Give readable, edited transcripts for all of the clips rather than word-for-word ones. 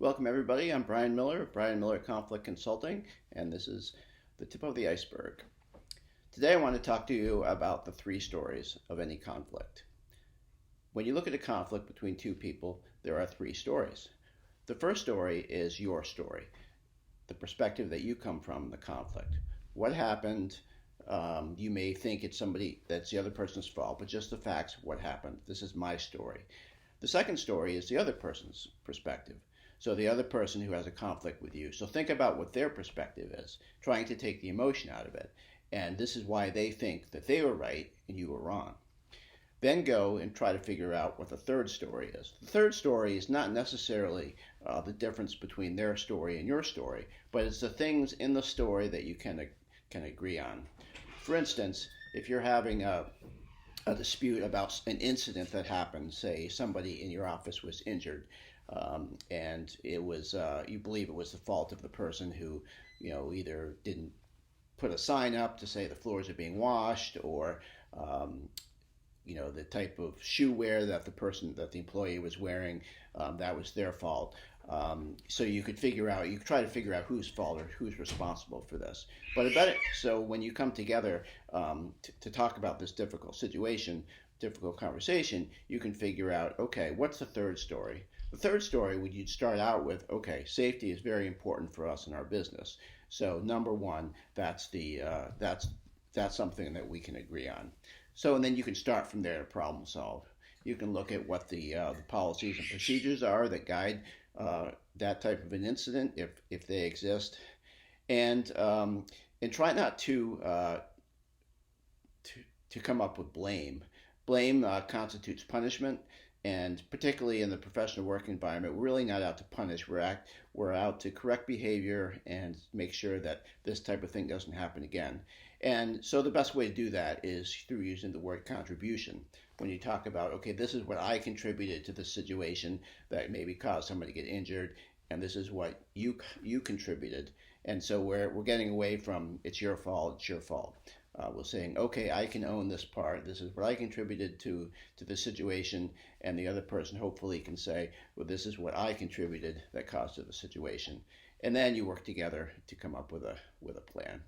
Welcome, everybody. I'm Brian Miller of Brian Miller Conflict Consulting, and this is the tip of the iceberg. Today, I want to talk to you about the three stories of any conflict. When you look at a conflict between two people, there are three stories. The first story is your story, the perspective that you come from in the conflict. What happened? You may think that's the other person's fault, but just the facts of what happened. This is my story. The second story is the other person's perspective. So the other person who has a conflict with you. So think about what their perspective is, trying to take the emotion out of it. And this is why they think that they were right and you were wrong. Then go and try to figure out what the third story is. The third story is not necessarily the difference between their story and your story, but it's the things in the story that you can agree on. For instance, if you're having a dispute about an incident that happened, say somebody in your office was injured, and it was you believe it was the fault of the person who either didn't put a sign up to say the floors are being washed, or the type of shoe wear that the employee was wearing, that was their fault. So you could try to figure out whose fault or who's responsible for this. So when you come together to talk about this difficult conversation, you can figure out, okay, what's the third story? The third story you'd start out with, okay, safety is very important for us in our business. So number one, that's something that we can agree on. So, and then you can start from there to problem solve. You can look at what the policies and procedures are that guide that type of an incident, if they exist, and try not to come up with blame. Blame constitutes punishment, and particularly in the professional work environment, we're really not out to punish. We're out to correct behavior and make sure that this type of thing doesn't happen again. And so the best way to do that is through using the word contribution. When you talk about, okay, this is what I contributed to the situation that maybe caused somebody to get injured, and this is what you contributed. And so we're getting away from it's your fault. We're saying, okay, I can own this part. This is what I contributed to the situation, and the other person hopefully can say, well, this is what I contributed that caused the situation. And then you work together to come up with a plan.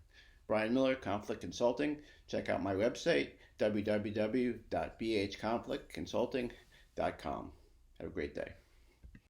Brian Miller, Conflict Consulting. Check out my website, www.bhconflictconsulting.com. Have a great day.